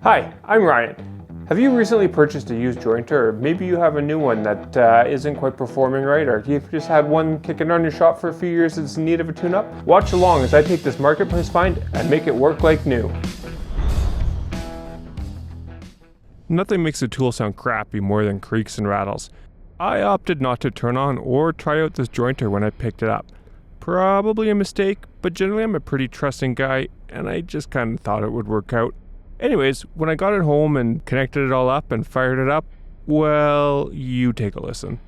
Hi, I'm Ryan. Have you recently purchased a used jointer, or maybe you have a new one that isn't quite performing right, or you've just had one kicking around your shop for a few years that's in need of a tune-up? Watch along as I take this marketplace find and make it work like new. Nothing makes a tool sound crappy more than creaks and rattles. I opted not to turn on or try out this jointer when I picked it up. Probably a mistake, but generally I'm a pretty trusting guy, and I just kind of thought it would work out. Anyways, when I got it home and connected it all up and fired it up, well, you take a listen.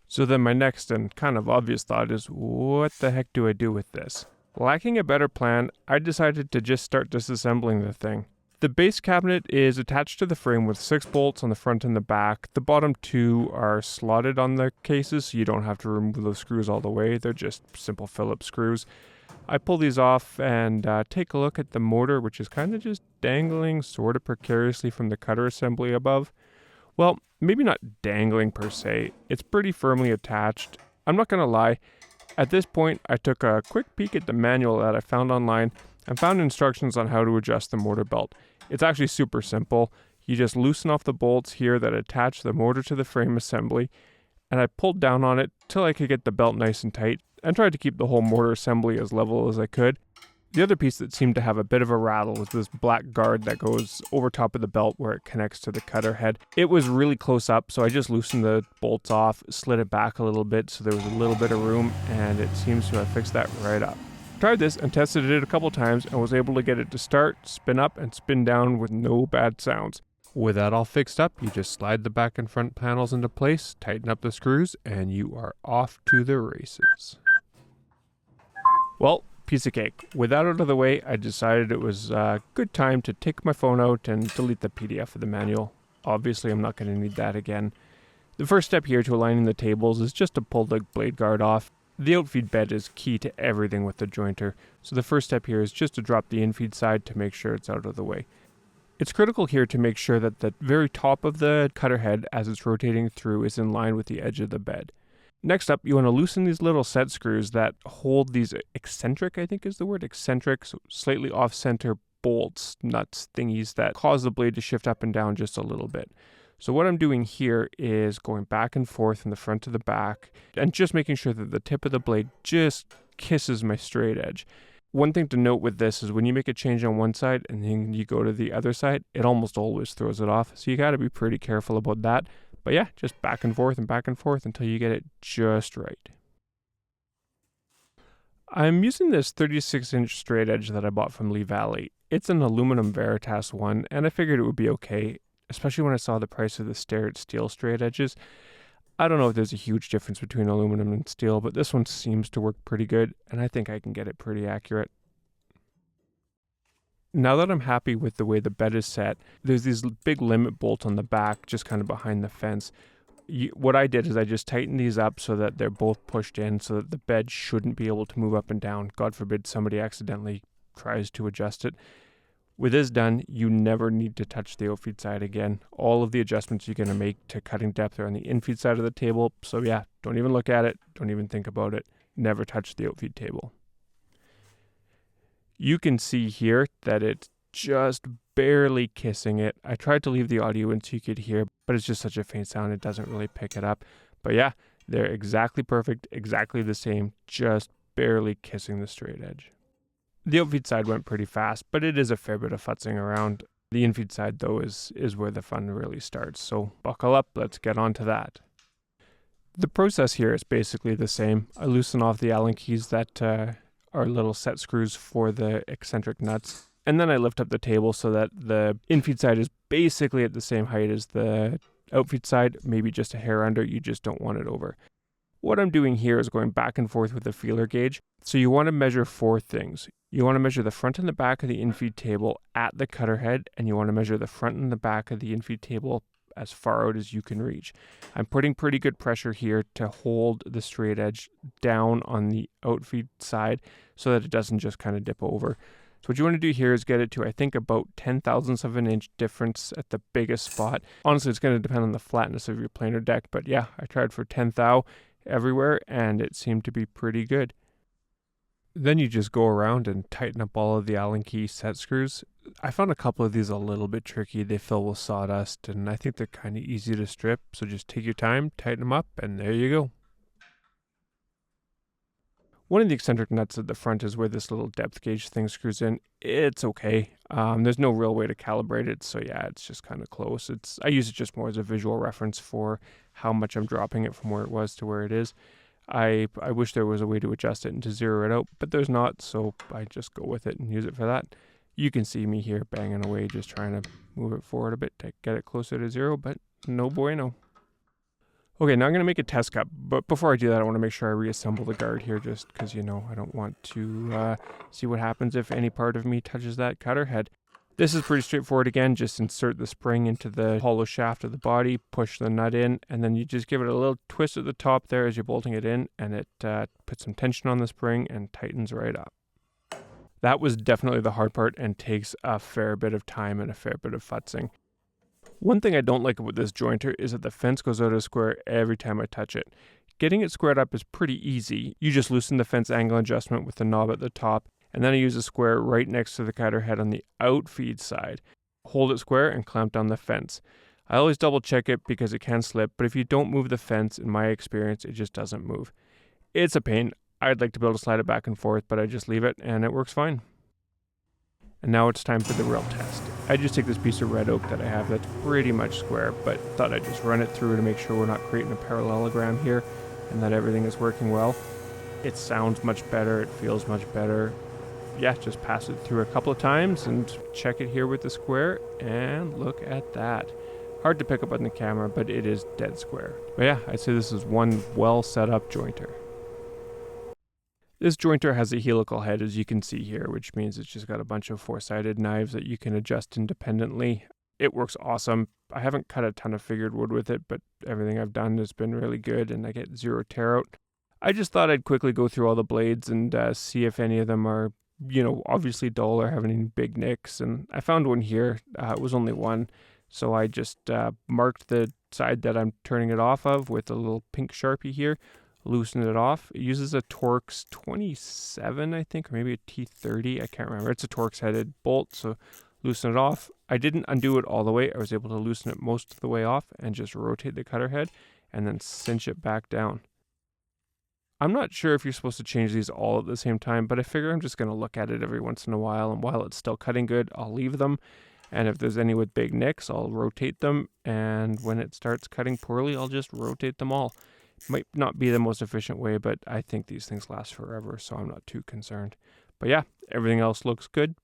So then my next and kind of obvious thought is, what the heck do I do with this? Lacking a better plan, I decided to just start disassembling the thing. The base cabinet is attached to the frame with 6 bolts on the front and the back. The bottom 2 are slotted on the cases, so you don't have to remove those screws all the way. They're just simple Phillips screws. I pull these off and take a look at the motor, which is kind of just dangling sort of precariously from the cutter assembly above. Well, maybe not dangling per se. It's pretty firmly attached. I'm not going to lie. At this point, I took a quick peek at the manual that I found online and found instructions on how to adjust the motor belt. It's actually super simple. You just loosen off the bolts here that attach the motor to the frame assembly, and I pulled down on it till I could get the belt nice and tight and tried to keep the whole motor assembly as level as I could. The other piece that seemed to have a bit of a rattle was this black guard that goes over top of the belt where it connects to the cutter head. It was really close up, so I just loosened the bolts off, slid it back a little bit so there was a little bit of room, and it seems to have fixed that right up. Tried this and tested it a couple times and was able to get it to start, spin up, and spin down with no bad sounds. With that all fixed up, you just slide the back and front panels into place, tighten up the screws, and you are off to the races. Well, piece of cake. With that out of the way, I decided it was a good time to take my phone out and delete the PDF of the manual. Obviously, I'm not going to need that again. The first step here to aligning the tables is just to pull the blade guard off. The outfeed bed is key to everything with the jointer, so the first step here is just to drop the infeed side to make sure it's out of the way. It's critical here to make sure that the very top of the cutter head as it's rotating through is in line with the edge of the bed. Next up, you want to loosen these little set screws that hold these eccentric, I think is the word, eccentric, so slightly off-center bolts, nuts, thingies that cause the blade to shift up and down just a little bit. So what I'm doing here is going back and forth from the front to the back and just making sure that the tip of the blade just kisses my straight edge. One thing to note with this is when you make a change on one side and then you go to the other side, it almost always throws it off. So you got to be pretty careful about that. But yeah, just back and forth until you get it just right. I'm using this 36-inch straight edge that I bought from Lee Valley. It's an aluminum Veritas one, and I figured it would be okay, especially when I saw the price of the Starrett steel straight edges. I don't know if there's a huge difference between aluminum and steel, but this one seems to work pretty good, and I think I can get it pretty accurate. Now that I'm happy with the way the bed is set, there's these big limit bolts on the back, just kind of behind the fence. What I did is I just tightened these up so that they're both pushed in so that the bed shouldn't be able to move up and down. God forbid somebody accidentally tries to adjust it. With this done, you never need to touch the outfeed side again. All of the adjustments you're going to make to cutting depth are on the infeed side of the table. So yeah, don't even look at it. Don't even think about it. Never touch the outfeed table. You can see here that it's just barely kissing it. I tried to leave the audio in so you could hear, but it's just such a faint sound, it doesn't really pick it up. But yeah, they're exactly perfect, exactly the same, just barely kissing the straight edge. The outfeed side went pretty fast, but it is a fair bit of futzing around. The infeed side, though, is where the fun really starts. So buckle up, let's get on to that. The process here is basically the same. I loosen off the Allen keys that are little set screws for the eccentric nuts. And then I lift up the table so that the infeed side is basically at the same height as the outfeed side, maybe just a hair under, you just don't want it over. What I'm doing here is going back and forth with the feeler gauge. So you want to measure 4 things. You want to measure the front and the back of the infeed table at the cutter head, and you want to measure the front and the back of the infeed table as far out as you can reach. I'm putting pretty good pressure here to hold the straight edge down on the outfeed side so that it doesn't just kind of dip over. So what you want to do here is get it to, I think, about 0.010 of an inch difference at the biggest spot. Honestly, it's going to depend on the flatness of your planer deck, but yeah, I tried for 10 thou everywhere and it seemed to be pretty good. Then you just go around and tighten up all of the Allen key set screws. I found a couple of these a little bit tricky. They fill with sawdust and I think they're kind of easy to strip. So just take your time, tighten them up, and there you go. One of the eccentric nuts at the front is where this little depth gauge thing screws in. It's okay. There's no real way to calibrate it, so yeah, it's just kind of close. I use it just more as a visual reference for how much I'm dropping it from where it was to where it is. I wish there was a way to adjust it and to zero it out, but there's not, so I just go with it and use it for that. You can see me here banging away, just trying to move it forward a bit to get it closer to zero, but no bueno. Okay, now I'm going to make a test cut, but before I do that, I want to make sure I reassemble the guard here just because, I don't want to see what happens if any part of me touches that cutter head. This is pretty straightforward again. Just insert the spring into the hollow shaft of the body, push the nut in, and then you just give it a little twist at the top there as you're bolting it in, and it puts some tension on the spring and tightens right up. That was definitely the hard part and takes a fair bit of time and a fair bit of futzing. One thing I don't like about this jointer is that the fence goes out of square every time I touch it. Getting it squared up is pretty easy. You just loosen the fence angle adjustment with the knob at the top, and then I use a square right next to the cutter head on the outfeed side. Hold it square and clamp down the fence. I always double check it because it can slip, but if you don't move the fence, in my experience, it just doesn't move. It's a pain. I'd like to be able to slide it back and forth, but I just leave it and it works fine. And now it's time for the real test. I just take this piece of red oak that I have that's pretty much square, but thought I'd just run it through to make sure we're not creating a parallelogram here and that everything is working well. It sounds much better, it feels much better. Yeah, just pass it through a couple of times and check it here with the square, and look at that. Hard to pick up on the camera, but it is dead square. But yeah, I'd say this is one well set up jointer. This jointer has a helical head, as you can see here, which means it's just got a bunch of four-sided knives that you can adjust independently. It works awesome. I haven't cut a ton of figured wood with it, but everything I've done has been really good and I get zero tear out. I just thought I'd quickly go through all the blades and see if any of them are, obviously dull or have any big nicks. And I found one here. It was only one. So I just marked the side that I'm turning it off of with a little pink Sharpie here. Loosen it off. It uses a Torx 27, I think, or maybe a T30. I can't remember. It's a Torx headed bolt, so loosen it off. I didn't undo it all the way. I was able to loosen it most of the way off and just rotate the cutter head and then cinch it back down. I'm not sure if you're supposed to change these all at the same time, but I figure I'm just going to look at it every once in a while, and while it's still cutting good, I'll leave them. And if there's any with big nicks, I'll rotate them, and when it starts cutting poorly, I'll just rotate them all. Might not be the most efficient way, but I think these things last forever, so I'm not too concerned. But yeah, everything else looks good.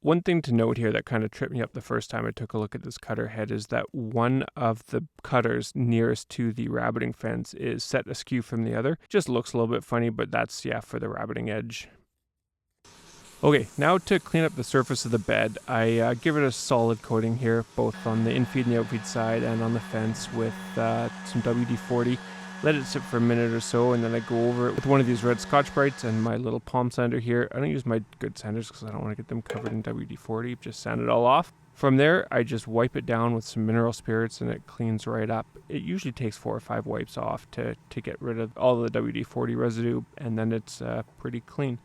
One thing to note here that kind of tripped me up the first time I took a look at this cutter head is that one of the cutters nearest to the rabbiting fence is set askew from the other. Just looks a little bit funny, but that's, for the rabbiting edge. Okay, now to clean up the surface of the bed, I give it a solid coating here, both on the infeed and the outfeed side and on the fence with some WD-40. Let it sit for a minute or so, and then I go over it with one of these red Scotch-Brites and my little palm sander here. I don't use my good sanders because I don't want to get them covered in WD-40, just sand it all off. From there, I just wipe it down with some mineral spirits and it cleans right up. It usually takes 4 or 5 wipes off to get rid of all the WD-40 residue, and then it's pretty clean.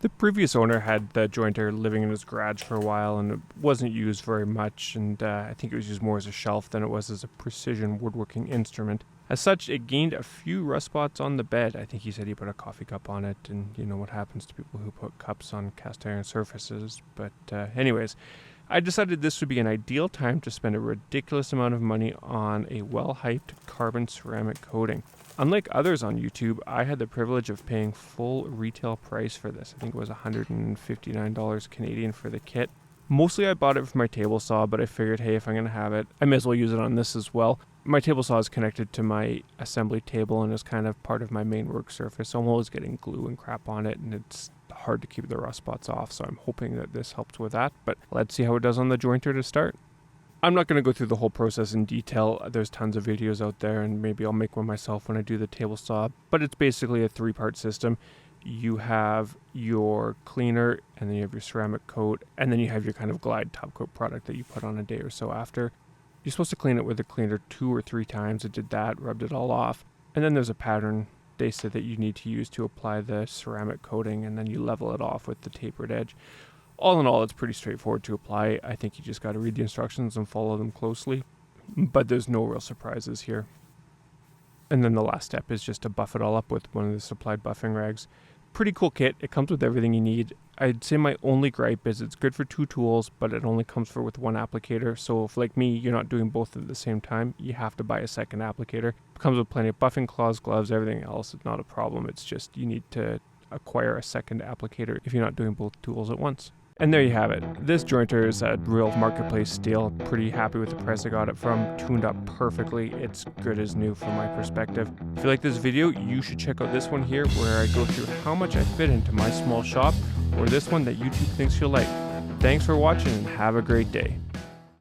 The previous owner had the jointer living in his garage for a while, and it wasn't used very much, and I think it was used more as a shelf than it was as a precision woodworking instrument. As such, it gained a few rust spots on the bed. I think he said he put a coffee cup on it, and you know what happens to people who put cups on cast iron surfaces. But anyways, I decided this would be an ideal time to spend a ridiculous amount of money on a well-hyped carbon ceramic coating. Unlike others on YouTube, I had the privilege of paying full retail price for this. I think it was $159 Canadian for the kit. Mostly I bought it for my table saw, but I figured, hey, if I'm going to have it, I may as well use it on this as well. My table saw is connected to my assembly table and is kind of part of my main work surface, so I'm always getting glue and crap on it, and it's hard to keep the rust spots off, so I'm hoping that this helps with that. But let's see how it does on the jointer to start. I'm not going to go through the whole process in detail. There's tons of videos out there, and maybe I'll make one myself when I do the table saw. But it's basically a 3-part system. you have your cleaner, and then you have your ceramic coat, and then you have your kind of glide top coat product that you put on a day or so after. You're supposed to clean it with a cleaner 2 or 3 times. I did that, rubbed it all off. And then there's a pattern they said that you need to use to apply the ceramic coating, and then you level it off with the tapered edge. All in all, it's pretty straightforward to apply. I think you just got to read the instructions and follow them closely, but there's no real surprises here. And then the last step is just to buff it all up with one of the supplied buffing rags. Pretty cool kit. It comes with everything you need. I'd say my only gripe is it's good for 2 tools, but it only comes with 1 applicator. So if, like me, you're not doing both at the same time, you have to buy a second applicator. It comes with plenty of buffing claws, gloves, everything else. It's not a problem. It's just you need to acquire a second applicator if you're not doing both tools at once. And there you have it. This jointer is a real marketplace steal. Pretty happy with the price I got it from. Tuned up perfectly. It's good as new from my perspective. If you like this video, you should check out this one here where I go through how much I fit into my small shop, or this one that YouTube thinks you'll like. Thanks for watching and have a great day.